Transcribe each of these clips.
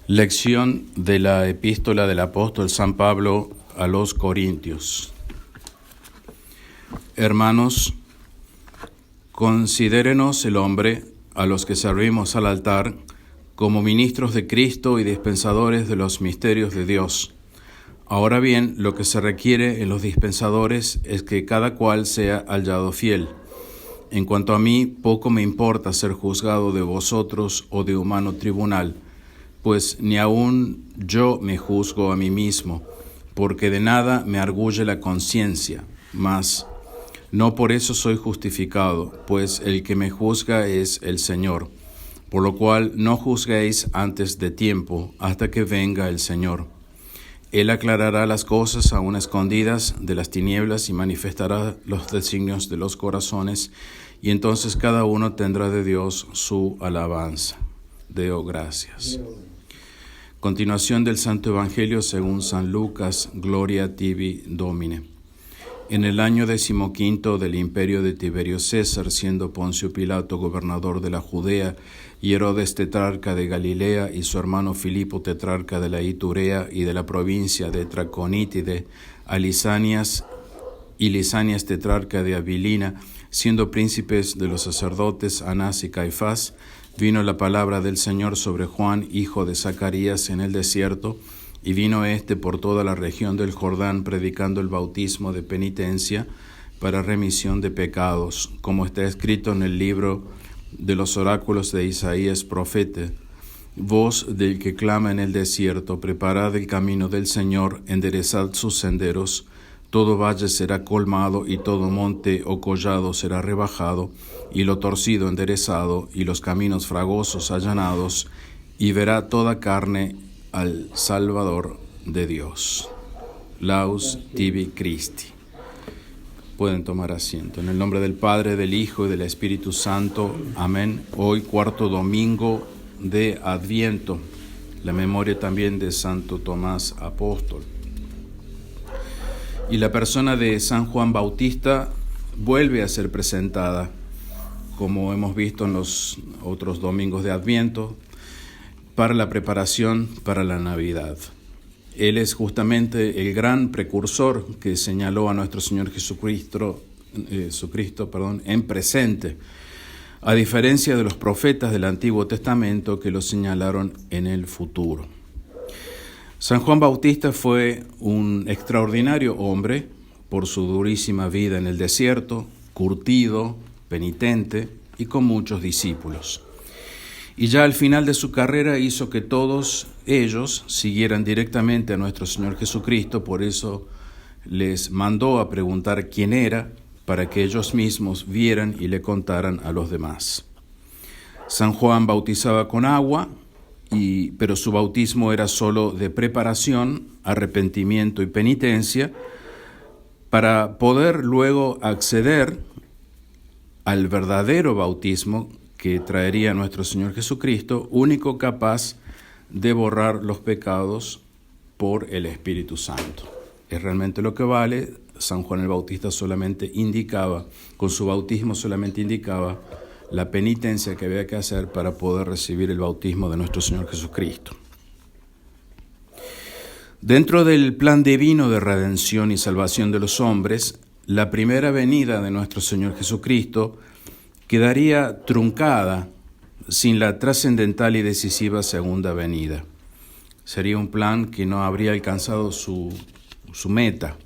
Lección de la epístola del apóstol San Pablo a los Corintios. Hermanos, considérenos el hombre a los que servimos al altar como ministros de Cristo y dispensadores de los misterios de Dios. Ahora bien, lo que se requiere en los dispensadores es que cada cual sea hallado fiel. En cuanto a mí, poco me importa ser juzgado de vosotros o de humano tribunal, pues ni aun yo me juzgo a mí mismo, porque de nada me arguye la conciencia, mas no por eso soy justificado, pues el que me juzga es el Señor. Por lo cual no juzguéis antes de tiempo, hasta que venga el Señor. Él aclarará las cosas aún escondidas de las tinieblas y manifestará los designios de los corazones, y entonces cada uno tendrá de Dios su alabanza. Deo gracias. Continuación del Santo Evangelio según San Lucas, Gloria a tibi, Domine. En el año 15 del imperio de Tiberio César, siendo Poncio Pilato gobernador de la Judea, y Herodes tetrarca de Galilea, y su hermano Filipo tetrarca de la Iturea y de la provincia de Traconítide, y Lisanias tetrarca de Abilina, siendo príncipes de los sacerdotes Anás y Caifás, vino la palabra del Señor sobre Juan, hijo de Zacarías, en el desierto, y vino éste por toda la región del Jordán, predicando el bautismo de penitencia para remisión de pecados, como está escrito en el libro de los oráculos de Isaías profeta: voz del que clama en el desierto, preparad el camino del Señor, enderezad sus senderos. Todo valle será colmado, y todo monte o collado será rebajado, y lo torcido enderezado, y los caminos fragosos allanados, y verá toda carne al Salvador de Dios. Laus tibi Christi. Pueden tomar asiento. En el nombre del Padre, del Hijo y del Espíritu Santo. Amén. Hoy, cuarto domingo de Adviento, la memoria también de Santo Tomás Apóstol. Y la persona de San Juan Bautista vuelve a ser presentada, como hemos visto en los otros domingos de Adviento, para la preparación para la Navidad. Él es justamente el gran precursor que señaló a nuestro Señor Jesucristo en presente, a diferencia de los profetas del Antiguo Testamento que lo señalaron en el futuro. San Juan Bautista fue un extraordinario hombre por su durísima vida en el desierto, curtido, penitente y con muchos discípulos. Y ya al final de su carrera hizo que todos ellos siguieran directamente a nuestro Señor Jesucristo, por eso les mandó a preguntar quién era, para que ellos mismos vieran y le contaran a los demás. San Juan bautizaba con agua, pero su bautismo era solo de preparación, arrepentimiento y penitencia, para poder luego acceder al verdadero bautismo que traería nuestro Señor Jesucristo, único capaz de borrar los pecados por el Espíritu Santo. Es realmente lo que vale. San Juan el Bautista con su bautismo solamente indicaba la penitencia que había que hacer para poder recibir el bautismo de nuestro Señor Jesucristo. Dentro del plan divino de redención y salvación de los hombres, la primera venida de nuestro Señor Jesucristo quedaría truncada sin la trascendental y decisiva segunda venida. Sería un plan que no habría alcanzado su meta.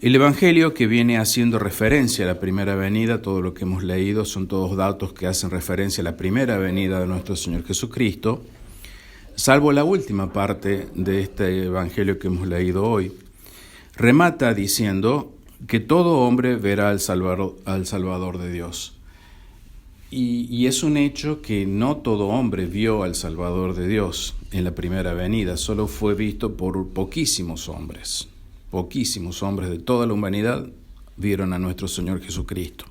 El Evangelio, que viene haciendo referencia a la primera venida, todo lo que hemos leído son todos datos que hacen referencia a la primera venida de nuestro Señor Jesucristo, salvo la última parte de este Evangelio que hemos leído hoy, remata diciendo que todo hombre verá al Salvador de Dios. Y es un hecho que no todo hombre vio al Salvador de Dios en la primera venida, solo fue visto por poquísimos hombres. Poquísimos hombres de toda la humanidad vieron a nuestro Señor Jesucristo.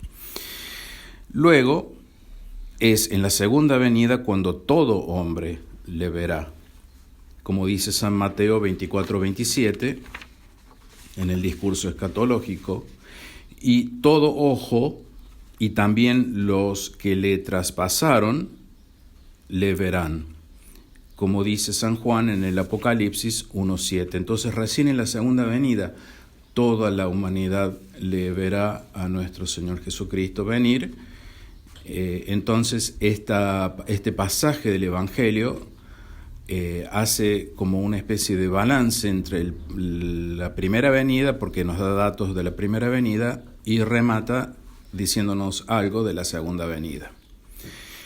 Luego es en la segunda venida cuando todo hombre le verá. Como dice San Mateo 24:27, en el discurso escatológico, y todo ojo, y también los que le traspasaron, le verán. como dice San Juan en el Apocalipsis 1:7. Entonces recién en la segunda venida toda la humanidad le verá a nuestro Señor Jesucristo venir. Entonces este pasaje del Evangelio hace como una especie de balance entre la primera venida, porque nos da datos de la primera venida, y remata diciéndonos algo de la segunda venida.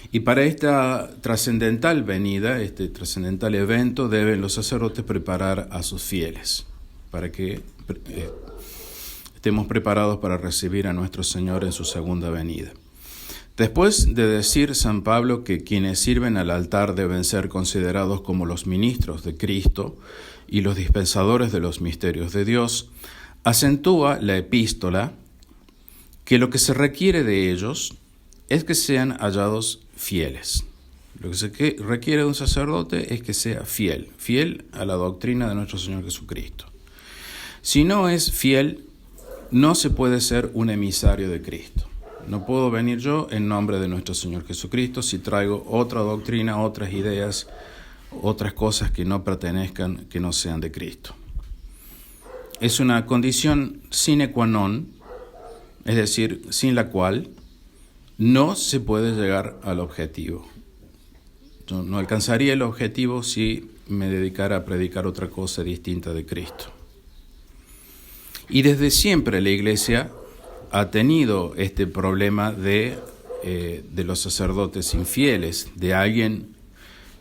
Y para esta trascendental venida, este trascendental evento, deben los sacerdotes preparar a sus fieles para que estemos preparados para recibir a nuestro Señor en su segunda venida. Después de decir San Pablo que quienes sirven al altar deben ser considerados como los ministros de Cristo y los dispensadores de los misterios de Dios, acentúa la epístola que lo que se requiere de ellos es que sean hallados fieles. Lo que se requiere de un sacerdote es que sea fiel a la doctrina de nuestro Señor Jesucristo. Si no es fiel, no se puede ser un emisario de Cristo. No puedo venir yo en nombre de nuestro Señor Jesucristo si traigo otra doctrina, otras ideas, otras cosas que no pertenezcan, que no sean de Cristo. Es una condición sine qua non, es decir, sin la cual no se puede llegar al objetivo. Yo no alcanzaría el objetivo si me dedicara a predicar otra cosa distinta de Cristo. Y desde siempre la Iglesia ha tenido este problema de los sacerdotes infieles, de alguien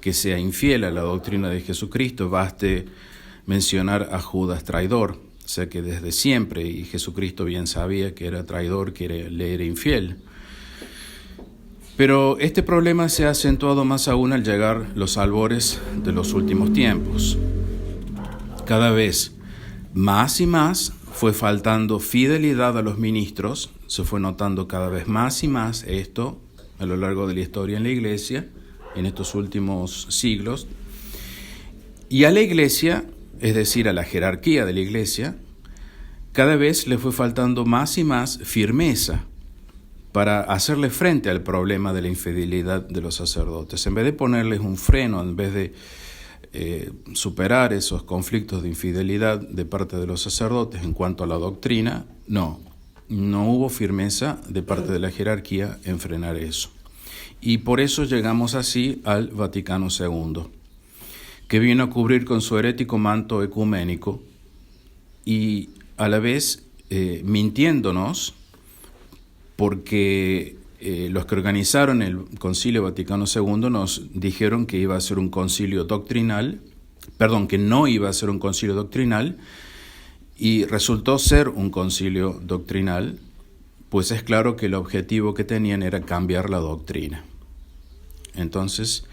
que sea infiel a la doctrina de Jesucristo. Baste mencionar a Judas traidor, o sea que desde siempre, y Jesucristo bien sabía que era traidor, que le era infiel. Pero este problema se ha acentuado más aún al llegar los albores de los últimos tiempos. Cada vez más y más fue faltando fidelidad a los ministros, se fue notando cada vez más y más esto a lo largo de la historia en la Iglesia, en estos últimos siglos. Y a la Iglesia, es decir, a la jerarquía de la Iglesia, cada vez le fue faltando más y más firmeza para hacerle frente al problema de la infidelidad de los sacerdotes. En vez de ponerles un freno, en vez de superar esos conflictos de infidelidad de parte de los sacerdotes en cuanto a la doctrina, no hubo firmeza de parte de la jerarquía en frenar eso. Y por eso llegamos así al Vaticano II, que vino a cubrir con su herético manto ecuménico y a la vez mintiéndonos, porque los que organizaron el Concilio Vaticano II nos dijeron que iba a ser un concilio doctrinal, que no iba a ser un concilio doctrinal, y resultó ser un concilio doctrinal, pues es claro que el objetivo que tenían era cambiar la doctrina. Entonces,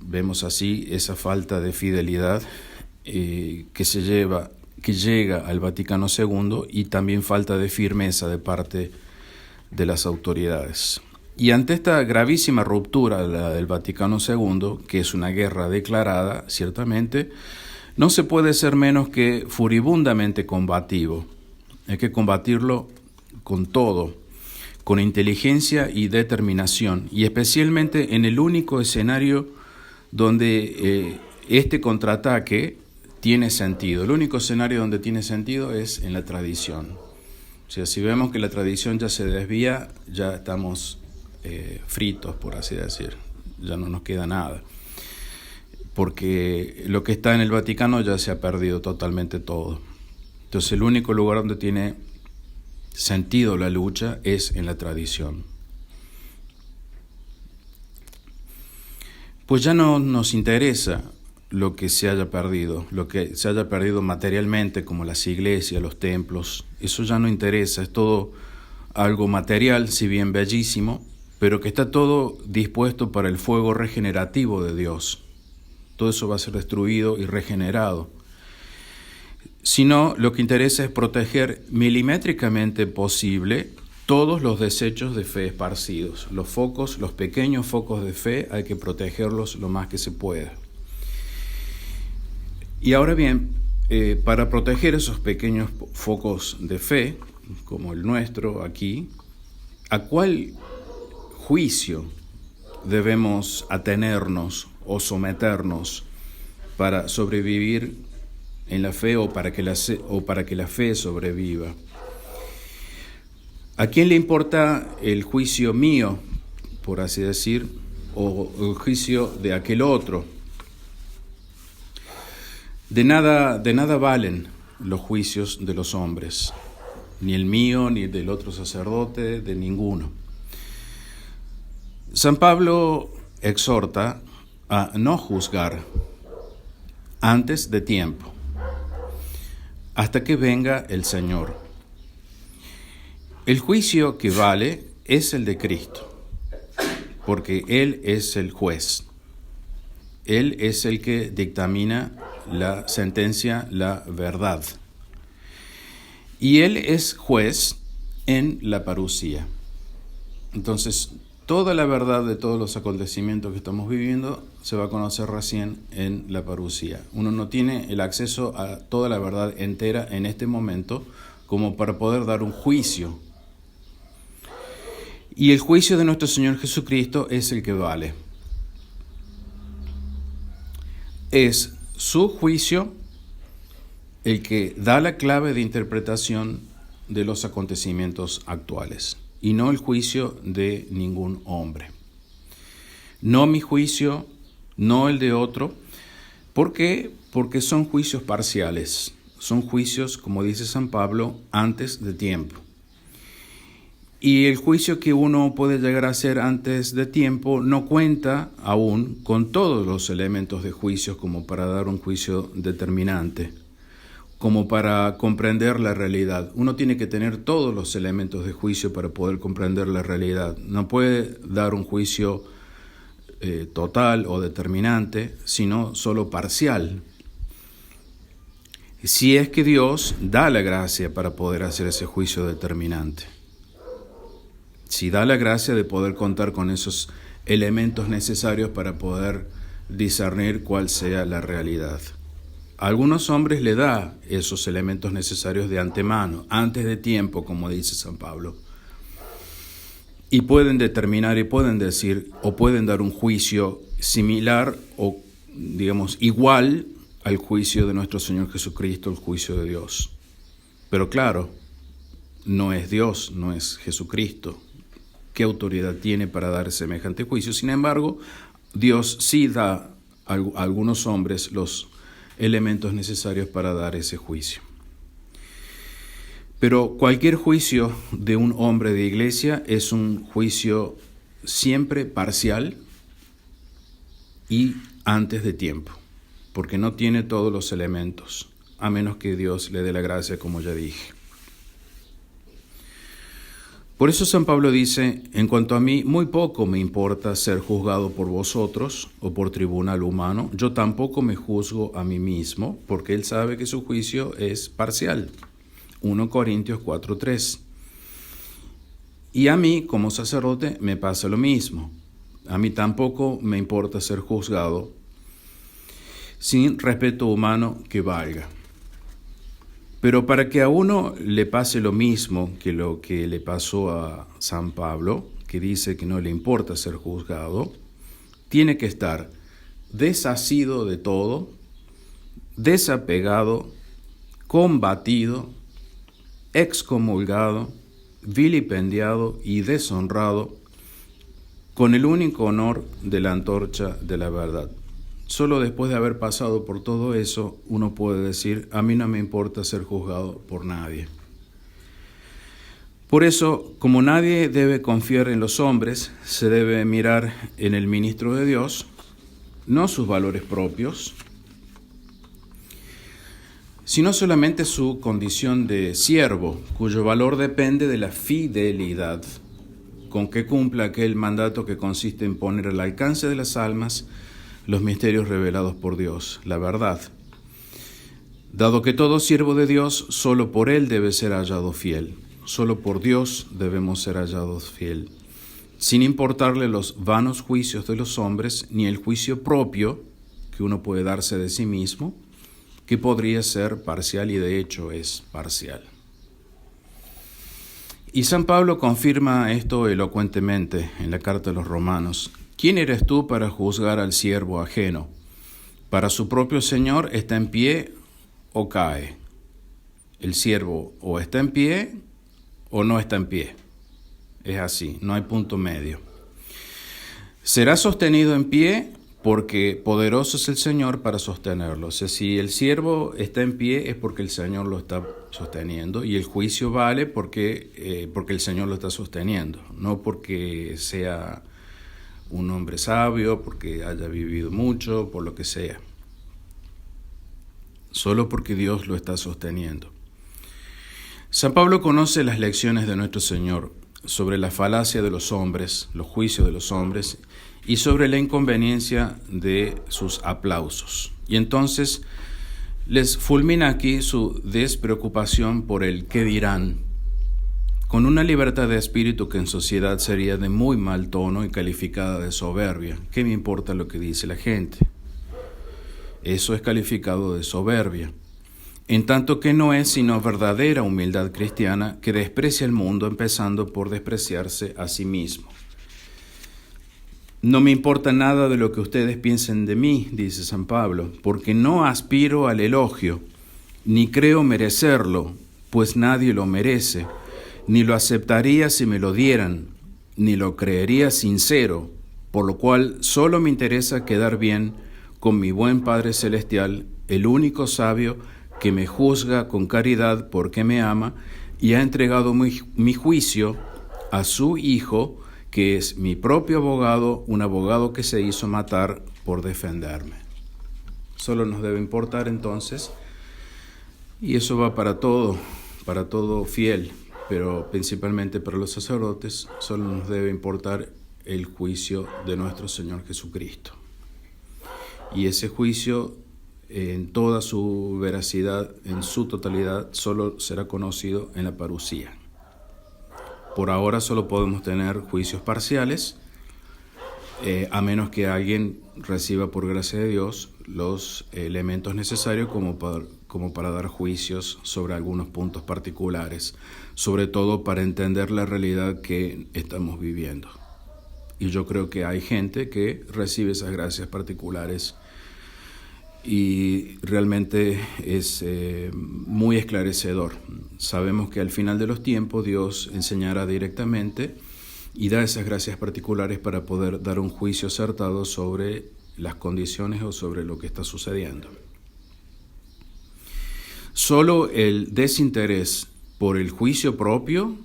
vemos así esa falta de fidelidad que llega al Vaticano II, y también falta de firmeza de parte de las autoridades. Y ante esta gravísima ruptura, la del Vaticano II, que es una guerra declarada, ciertamente, no se puede ser menos que furibundamente combativo. Hay que combatirlo con todo, con inteligencia y determinación, y especialmente en el único escenario donde este contraataque tiene sentido. El único escenario donde tiene sentido es en la tradición. O sea, si vemos que la tradición ya se desvía, ya estamos fritos, por así decir. Ya no nos queda nada. Porque lo que está en el Vaticano ya se ha perdido totalmente todo. Entonces, el único lugar donde tiene sentido la lucha es en la tradición. Pues ya no nos interesa lo que se haya perdido materialmente, como las iglesias, los templos. Eso ya no interesa, es todo algo material, si bien bellísimo, pero que está todo dispuesto para el fuego regenerativo de Dios. Todo eso va a ser destruido y regenerado. Sino, lo que interesa es proteger milimétricamente posible todos los desechos de fe esparcidos. Los pequeños focos de fe, hay que protegerlos lo más que se pueda. Y ahora bien, para proteger esos pequeños focos de fe, como el nuestro aquí, ¿a cuál juicio debemos atenernos o someternos para sobrevivir en la fe o para que la fe sobreviva. ¿A quién le importa el juicio mío, por así decir, o el juicio de aquel otro? De nada valen los juicios de los hombres, ni el mío, ni del otro sacerdote, de ninguno. San Pablo exhorta a no juzgar antes de tiempo, hasta que venga el Señor. El juicio que vale es el de Cristo, porque Él es el juez. Él es el que dictamina la sentencia, la verdad. Y Él es juez en la parusía. Entonces, toda la verdad de todos los acontecimientos que estamos viviendo se va a conocer recién en la parusía. Uno no tiene el acceso a toda la verdad entera en este momento como para poder dar un juicio. Y el juicio de nuestro Señor Jesucristo es el que vale. Es su juicio el que da la clave de interpretación de los acontecimientos actuales, y no el juicio de ningún hombre. No mi juicio, no el de otro. ¿Por qué? Porque son juicios parciales. Son juicios, como dice San Pablo, antes de tiempo. Y el juicio que uno puede llegar a hacer antes de tiempo no cuenta aún con todos los elementos de juicio como para dar un juicio determinante, como para comprender la realidad. Uno tiene que tener todos los elementos de juicio para poder comprender la realidad. No puede dar un juicio total o determinante, sino solo parcial. Si es que Dios da la gracia para poder hacer ese juicio determinante. Si da la gracia de poder contar con esos elementos necesarios para poder discernir cuál sea la realidad. A algunos hombres le da esos elementos necesarios de antemano, antes de tiempo, como dice San Pablo. Y pueden determinar y pueden decir o pueden dar un juicio similar o, digamos, igual al juicio de nuestro Señor Jesucristo, el juicio de Dios. Pero claro, no es Dios, no es Jesucristo. ¿Qué autoridad tiene para dar semejante juicio? Sin embargo, Dios sí da a algunos hombres los elementos necesarios para dar ese juicio. Pero cualquier juicio de un hombre de iglesia es un juicio siempre parcial y antes de tiempo, porque no tiene todos los elementos, a menos que Dios le dé la gracia, como ya dije. Por eso San Pablo dice, en cuanto a mí, muy poco me importa ser juzgado por vosotros o por tribunal humano. Yo tampoco me juzgo a mí mismo, porque él sabe que su juicio es parcial. 1 Corintios 4:3. Y a mí, como sacerdote, me pasa lo mismo. A mí tampoco me importa ser juzgado sin respeto humano que valga. Pero para que a uno le pase lo mismo que lo que le pasó a San Pablo, que dice que no le importa ser juzgado, tiene que estar desasido de todo, desapegado, combatido, excomulgado, vilipendiado y deshonrado, con el único honor de la antorcha de la verdad. Solo después de haber pasado por todo eso, uno puede decir, a mí no me importa ser juzgado por nadie. Por eso, como nadie debe confiar en los hombres, se debe mirar en el ministro de Dios, no sus valores propios, sino solamente su condición de siervo, cuyo valor depende de la fidelidad con que cumpla aquel mandato que consiste en poner al alcance de las almas los misterios revelados por Dios, la verdad. Dado que todo siervo de Dios, solo por Él debe ser hallado fiel. Solo por Dios debemos ser hallados fiel, sin importarle los vanos juicios de los hombres, ni el juicio propio que uno puede darse de sí mismo, que podría ser parcial y de hecho es parcial. Y San Pablo confirma esto elocuentemente en la carta a los Romanos, ¿Quién eres tú para juzgar al siervo ajeno? Para su propio señor está en pie o cae. El siervo o está en pie o no está en pie. Es así, no hay punto medio. Será sostenido en pie porque poderoso es el Señor para sostenerlo. O sea, si el siervo está en pie es porque el Señor lo está sosteniendo, y el juicio vale porque el Señor lo está sosteniendo, no porque sea un hombre sabio, porque haya vivido mucho, por lo que sea. Solo porque Dios lo está sosteniendo. San Pablo conoce las lecciones de nuestro Señor sobre la falacia de los hombres, los juicios de los hombres, y sobre la inconveniencia de sus aplausos. Y entonces les fulmina aquí su despreocupación por el qué dirán, con una libertad de espíritu que en sociedad sería de muy mal tono y calificada de soberbia. ¿Qué me importa lo que dice la gente? Eso es calificado de soberbia, en tanto que no es sino verdadera humildad cristiana que desprecia el mundo, empezando por despreciarse a sí mismo. No me importa nada de lo que ustedes piensen de mí, dice San Pablo, porque no aspiro al elogio, ni creo merecerlo, pues nadie lo merece, ni lo aceptaría si me lo dieran, ni lo creería sincero, por lo cual solo me interesa quedar bien con mi buen Padre Celestial, el único sabio que me juzga con caridad porque me ama y ha entregado mi juicio a su Hijo, que es mi propio abogado, un abogado que se hizo matar por defenderme. Solo nos debe importar entonces, y eso va para todo fiel, pero principalmente para los sacerdotes, solo nos debe importar el juicio de nuestro Señor Jesucristo. Y ese juicio, en toda su veracidad, en su totalidad, solo será conocido en la parucía. Por ahora solo podemos tener juicios parciales, a menos que alguien reciba por gracia de Dios los elementos necesarios como para dar juicios sobre algunos puntos particulares, sobre todo para entender la realidad que estamos viviendo. Y yo creo que hay gente que recibe esas gracias particulares y realmente es muy esclarecedor. Sabemos que al final de los tiempos Dios enseñará directamente y da esas gracias particulares para poder dar un juicio acertado sobre las condiciones o sobre lo que está sucediendo. Solo el desinterés por el juicio propio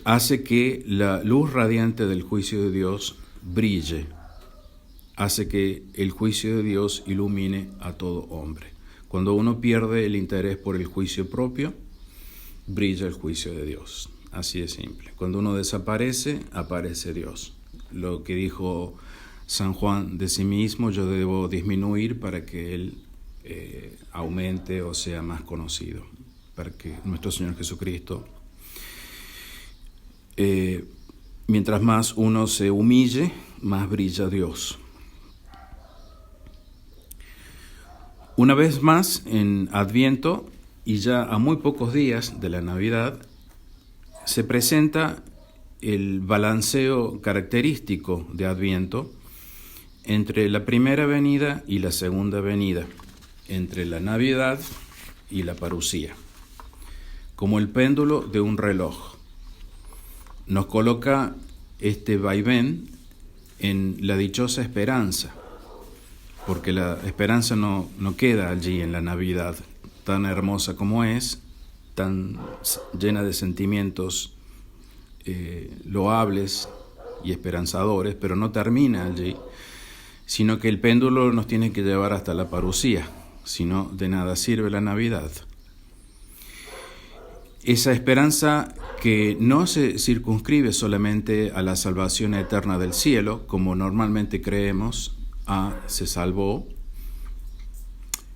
hace que la luz radiante del juicio de Dios brille, hace que el juicio de Dios ilumine a todo hombre. Cuando uno pierde el interés por el juicio propio, brilla el juicio de Dios. Así de simple. Cuando uno desaparece, aparece Dios. Lo que dijo San Juan de sí mismo, yo debo disminuir para que Él aumente o sea más conocido, para que nuestro Señor Jesucristo, mientras más uno se humille, más brilla Dios. Una vez más, en Adviento, y ya a muy pocos días de la Navidad, se presenta el balanceo característico de Adviento entre la primera venida y la segunda venida, entre la Navidad y la parucía, como el péndulo de un reloj. Nos coloca este vaivén en la dichosa esperanza, porque la esperanza no queda allí en la Navidad, tan hermosa como es, tan llena de sentimientos loables y esperanzadores, pero no termina allí, sino que el péndulo nos tiene que llevar hasta la parucía, si no, de nada sirve la Navidad. Esa esperanza que no se circunscribe solamente a la salvación eterna del cielo, como normalmente creemos, se salvó,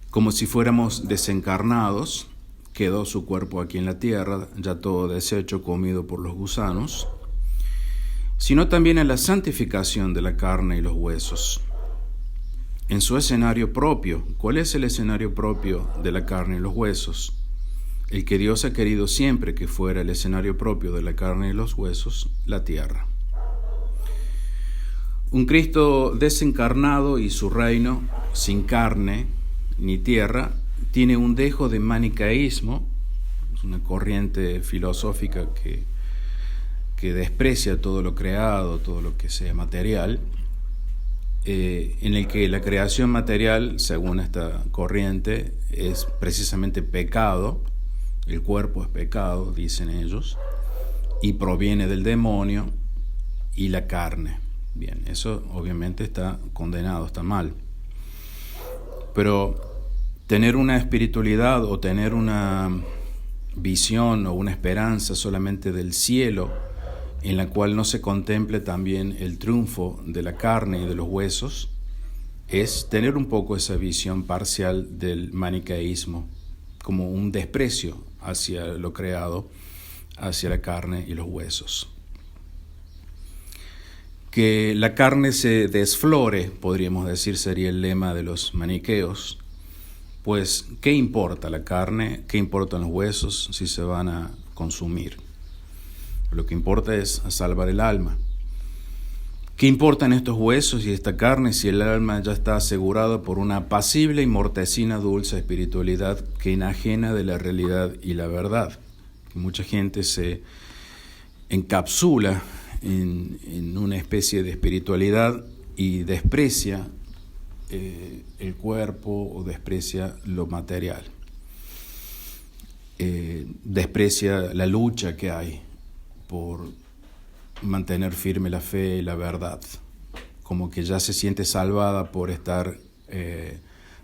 como si fuéramos desencarnados, quedó su cuerpo aquí en la tierra, ya todo deshecho, comido por los gusanos, sino también a la santificación de la carne y los huesos, en su escenario propio. ¿Cuál es el escenario propio de la carne y los huesos? El que Dios ha querido siempre que fuera el escenario propio de la carne y los huesos, la tierra. Un Cristo desencarnado y su reino, sin carne ni tierra, tiene un dejo de manicaísmo, es una corriente filosófica que desprecia todo lo creado, todo lo que sea material, en el que la creación material, según esta corriente, es precisamente pecado, el cuerpo es pecado, dicen ellos, y proviene del demonio y la carne. Bien, eso obviamente está condenado, está mal. Pero tener una espiritualidad o tener una visión o una esperanza solamente del cielo, en la cual no se contemple también el triunfo de la carne y de los huesos, es tener un poco esa visión parcial del manicaísmo, como un desprecio hacia lo creado, hacia la carne y los huesos. Que la carne se desflore, podríamos decir, sería el lema de los maniqueos, pues ¿qué importa la carne? ¿Qué importan los huesos si se van a consumir? Lo que importa es salvar el alma. ¿Qué importan estos huesos y esta carne si el alma ya está asegurada por una apacible y mortecina dulce espiritualidad que enajena de la realidad y la verdad? Mucha gente se encapsula en una especie de espiritualidad y desprecia el cuerpo o desprecia lo material. Desprecia la lucha que hay por mantener firme la fe y la verdad, como que ya se siente salvada por estar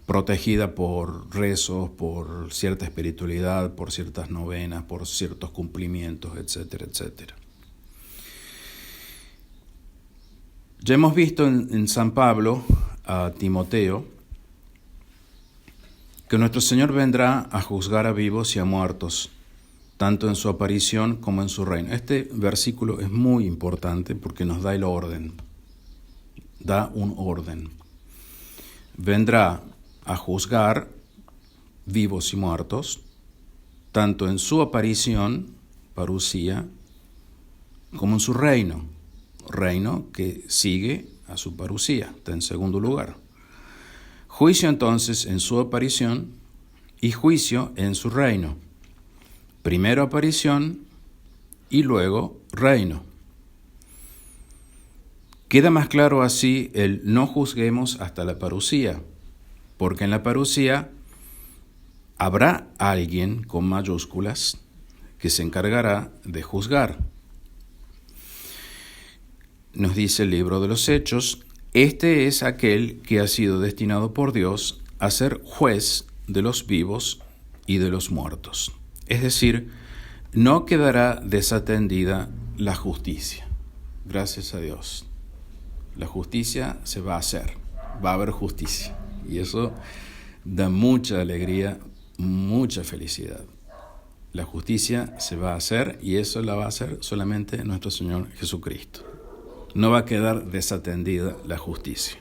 protegida por rezos, por cierta espiritualidad, por ciertas novenas, por ciertos cumplimientos, etcétera, etcétera. Ya hemos visto en San Pablo a Timoteo que nuestro Señor vendrá a juzgar a vivos y a muertos, tanto en su aparición como en su reino. Este versículo es muy importante porque nos da el orden, da un orden. Vendrá a juzgar vivos y muertos, tanto en su aparición, parusía, como en su reino que sigue a su parusía, está en segundo lugar. Juicio entonces en su aparición y juicio en su reino. Primero aparición y luego reino. Queda más claro así el no juzguemos hasta la parusía, porque en la parusía habrá alguien con mayúsculas que se encargará de juzgar. Nos dice el libro de los Hechos, este es aquel que ha sido destinado por Dios a ser juez de los vivos y de los muertos. Es decir, no quedará desatendida la justicia. Gracias a Dios. La justicia se va a hacer, va a haber justicia. Y eso da mucha alegría, mucha felicidad. La justicia se va a hacer y eso la va a hacer solamente nuestro Señor Jesucristo. No va a quedar desatendida la justicia.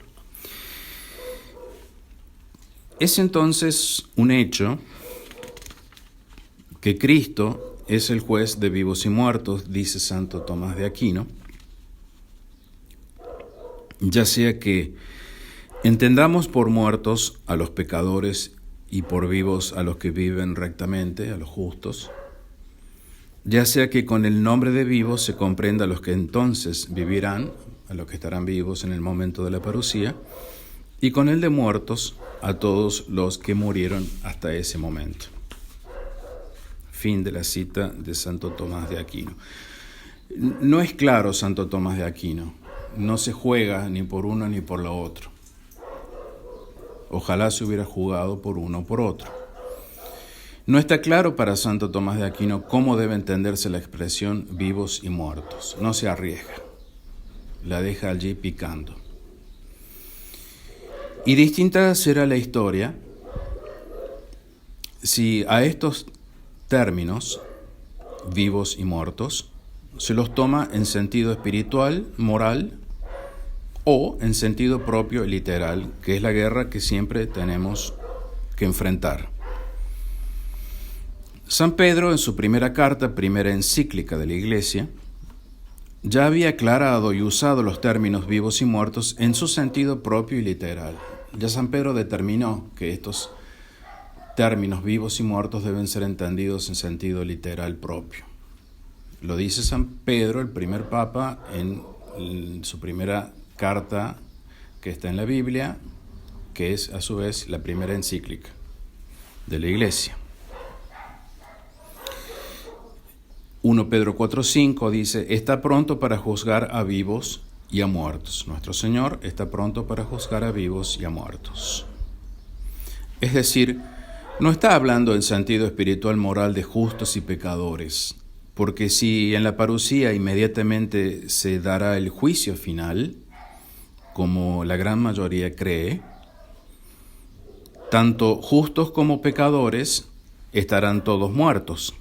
Es entonces un hecho que Cristo es el juez de vivos y muertos, dice Santo Tomás de Aquino, ya sea que entendamos por muertos a los pecadores y por vivos a los que viven rectamente, a los justos, ya sea que con el nombre de vivos se comprenda a los que entonces vivirán, a los que estarán vivos en el momento de la parusía, y con el de muertos a todos los que murieron hasta ese momento. Fin de la cita de Santo Tomás de Aquino. No es claro Santo Tomás de Aquino, no se juega ni por uno ni por lo otro. Ojalá se hubiera jugado por uno o por otro. No está claro para Santo Tomás de Aquino cómo debe entenderse la expresión vivos y muertos. No se arriesga, la deja allí picando. Y distinta será la historia si a estos términos, vivos y muertos, se los toma en sentido espiritual, moral, o en sentido propio y literal, que es la guerra que siempre tenemos que enfrentar. San Pedro, en su primera carta, primera encíclica de la Iglesia, ya había aclarado y usado los términos vivos y muertos en su sentido propio y literal. Ya San Pedro determinó que estos términos vivos y muertos deben ser entendidos en sentido literal propio. Lo dice San Pedro, el primer papa, en su primera carta que está en la Biblia, que es a su vez la primera encíclica de la Iglesia. 1 Pedro 4:5 dice: está pronto para juzgar a vivos y a muertos. Nuestro Señor está pronto para juzgar a vivos y a muertos. Es decir, no está hablando en sentido espiritual moral de justos y pecadores, porque si en la parusía inmediatamente se dará el juicio final, como la gran mayoría cree, tanto justos como pecadores estarán todos muertos,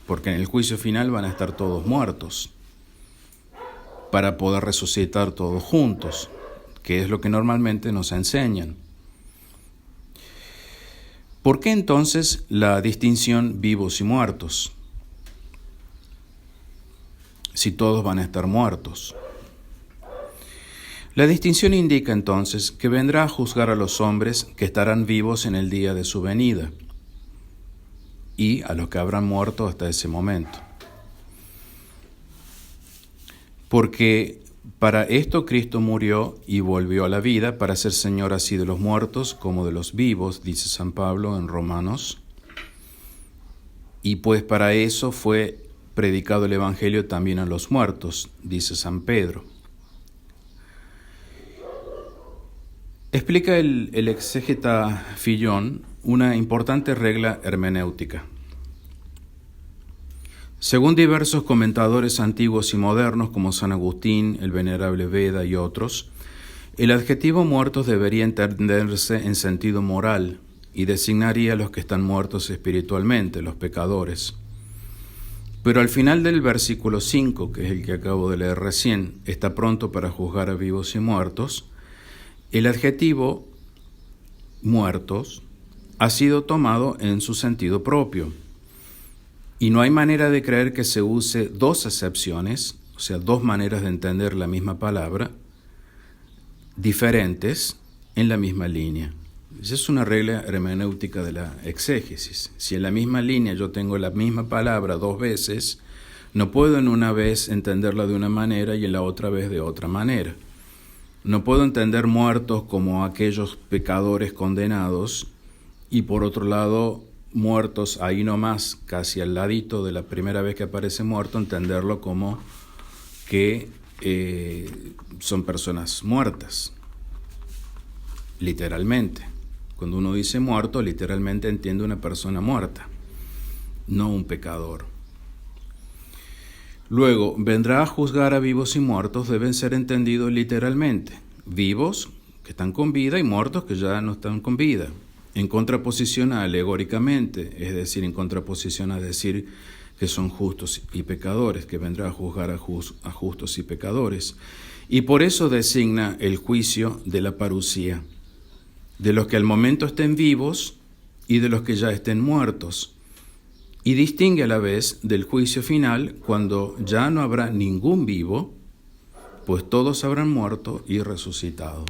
porque en el juicio final van a estar todos muertos, para poder resucitar todos juntos, que es lo que normalmente nos enseñan. ¿Por qué entonces la distinción vivos y muertos? Si todos van a estar muertos. La distinción indica entonces que vendrá a juzgar a los hombres que estarán vivos en el día de su venida y a los que habrán muerto hasta ese momento. Porque para esto Cristo murió y volvió a la vida, para ser Señor así de los muertos como de los vivos, dice San Pablo en Romanos. Y pues para eso fue predicado el Evangelio también a los muertos, dice San Pedro. Explica el exégeta Fillon una importante regla hermenéutica. Según diversos comentadores antiguos y modernos como San Agustín, el Venerable Beda y otros, el adjetivo muertos debería entenderse en sentido moral y designaría a los que están muertos espiritualmente, los pecadores. Pero al final del versículo 5, que es el que acabo de leer recién, está pronto para juzgar a vivos y muertos, el adjetivo muertos ha sido tomado en su sentido propio. Y no hay manera de creer que se use dos acepciones, o sea, dos maneras de entender la misma palabra, diferentes en la misma línea. Esa es una regla hermenéutica de la exégesis. Si en la misma línea yo tengo la misma palabra dos veces, no puedo en una vez entenderla de una manera y en la otra vez de otra manera. No puedo entender muertos como aquellos pecadores condenados y por otro lado muertos ahí nomás, casi al ladito de la primera vez que aparece muerto, entenderlo como que son personas muertas, literalmente. Cuando uno dice muerto, literalmente entiende una persona muerta, no un pecador. Luego, vendrá a juzgar a vivos y muertos, deben ser entendidos literalmente. Vivos, que están con vida, y muertos, que ya no están con vida. En contraposición a alegóricamente, es decir, en contraposición a decir que son justos y pecadores, que vendrá a juzgar a justos y pecadores. Y por eso designa el juicio de la parusía, de los que al momento estén vivos y de los que ya estén muertos. Y distingue a la vez del juicio final cuando ya no habrá ningún vivo, pues todos habrán muerto y resucitado.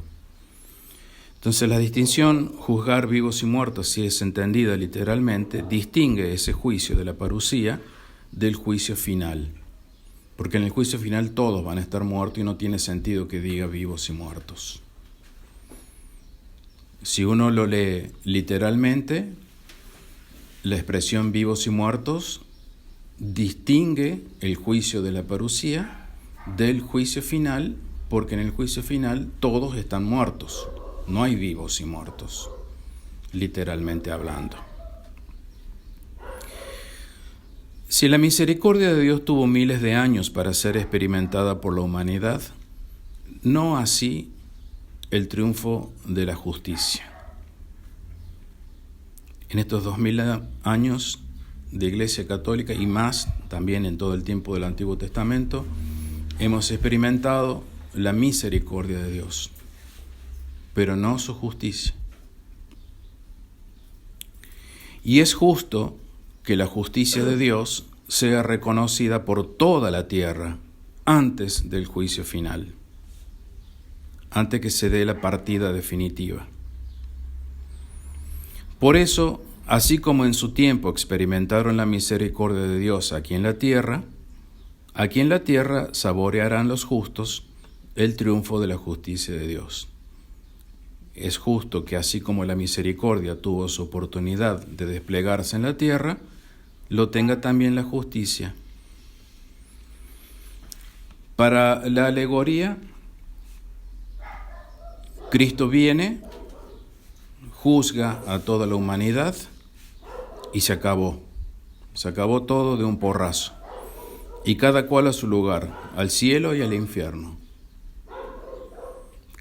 Entonces la distinción juzgar vivos y muertos, si es entendida literalmente, distingue ese juicio de la parusía del juicio final. Porque en el juicio final todos van a estar muertos y no tiene sentido que diga vivos y muertos. Si uno lo lee literalmente, la expresión vivos y muertos distingue el juicio de la parusía del juicio final, porque en el juicio final todos están muertos. No hay vivos y muertos, literalmente hablando. Si la misericordia de Dios tuvo miles de años para ser experimentada por la humanidad, no así el triunfo de la justicia. En estos 2000 años de Iglesia Católica y más, también en todo el tiempo del Antiguo Testamento, hemos experimentado la misericordia de Dios, pero no su justicia. Y es justo que la justicia de Dios sea reconocida por toda la tierra, antes del juicio final, antes que se dé la partida definitiva. Por eso, así como en su tiempo experimentaron la misericordia de Dios aquí en la tierra saborearán los justos el triunfo de la justicia de Dios. Es justo que así como la misericordia tuvo su oportunidad de desplegarse en la tierra, lo tenga también la justicia. Para la alegoría, Cristo viene, juzga a toda la humanidad y se acabó. Se acabó todo de un porrazo. Y cada cual a su lugar, al cielo y al infierno.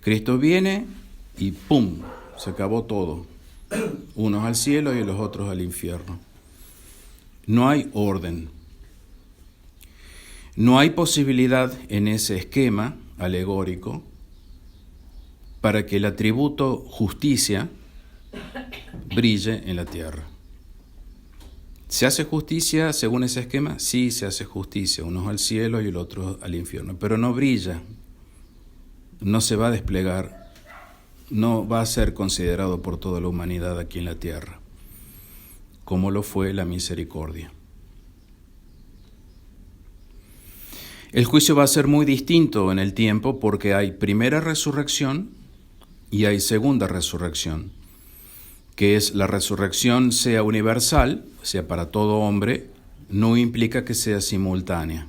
Cristo viene y ¡pum!, se acabó todo. Unos al cielo y los otros al infierno. No hay orden. No hay posibilidad en ese esquema alegórico para que el atributo justicia brille en la tierra. ¿Se hace justicia según ese esquema? Sí, se hace justicia, unos al cielo y el otro al infierno, pero no brilla, no se va a desplegar, no va a ser considerado por toda la humanidad aquí en la tierra, como lo fue la misericordia. El juicio va a ser muy distinto en el tiempo porque hay primera resurrección y hay segunda resurrección, que es la resurrección sea universal, sea para todo hombre, no implica que sea simultánea.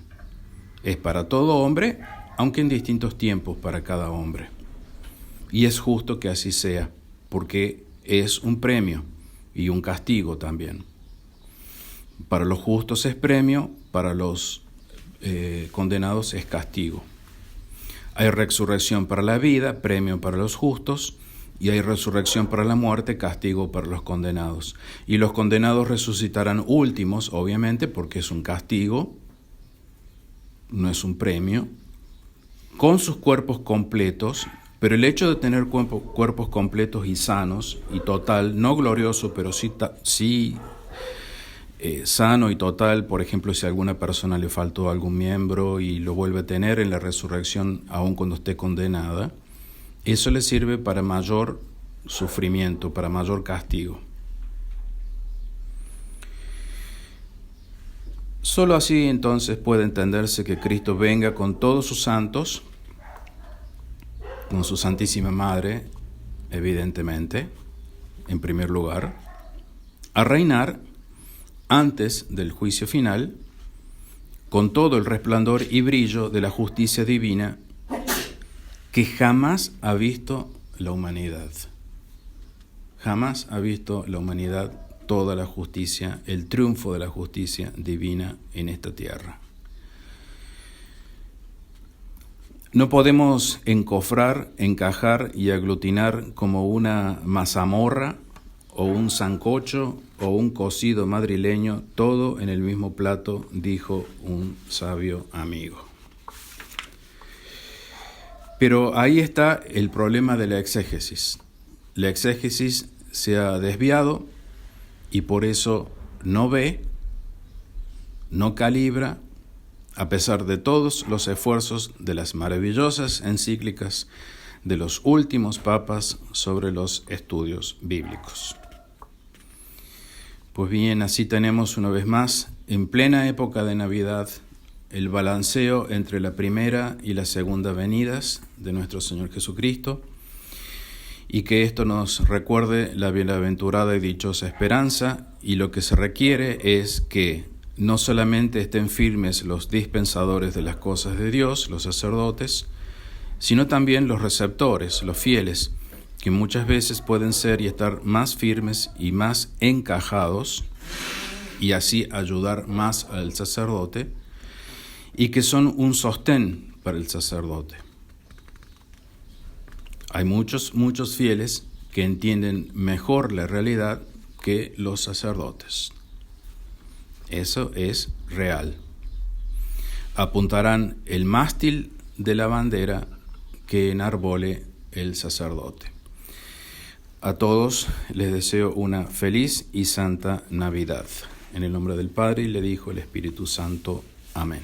Es para todo hombre, aunque en distintos tiempos para cada hombre. Y es justo que así sea, porque es un premio y un castigo también. Para los justos es premio, para los condenados es castigo. Hay resurrección para la vida, premio para los justos, y hay resurrección para la muerte, castigo para los condenados. Y los condenados resucitarán últimos, obviamente, porque es un castigo, no es un premio, con sus cuerpos completos, pero el hecho de tener cuerpos completos y sanos y total, no glorioso, pero sí sano y total, por ejemplo, si a alguna persona le faltó algún miembro y lo vuelve a tener en la resurrección, aun cuando esté condenada, eso le sirve para mayor sufrimiento, para mayor castigo. Solo así entonces puede entenderse que Cristo venga con todos sus santos, con su Santísima Madre, evidentemente, en primer lugar, a reinar antes del juicio final, con todo el resplandor y brillo de la justicia divina que jamás ha visto la humanidad. Jamás ha visto la humanidad toda la justicia, el triunfo de la justicia divina en esta tierra. No podemos encofrar, encajar y aglutinar como una mazamorra o un sancocho o un cocido madrileño, todo en el mismo plato, dijo un sabio amigo. Pero ahí está el problema de la exégesis. La exégesis se ha desviado y por eso no ve, no calibra, a pesar de todos los esfuerzos de las maravillosas encíclicas de los últimos papas sobre los estudios bíblicos. Pues bien, así tenemos una vez más, en plena época de Navidad, el balanceo entre la primera y la segunda venidas de nuestro Señor Jesucristo, y que esto nos recuerde la bienaventurada y dichosa esperanza, y lo que se requiere es que no solamente estén firmes los dispensadores de las cosas de Dios, los sacerdotes, sino también los receptores, los fieles, que muchas veces pueden ser y estar más firmes y más encajados, y así ayudar más al sacerdote, y que son un sostén para el sacerdote. Hay muchos fieles que entienden mejor la realidad que los sacerdotes. Eso es real. Apuntarán el mástil de la bandera que enarbole el sacerdote. A todos les deseo una feliz y santa Navidad. En el nombre del Padre, y del Hijo, y del Espíritu Santo. Amén.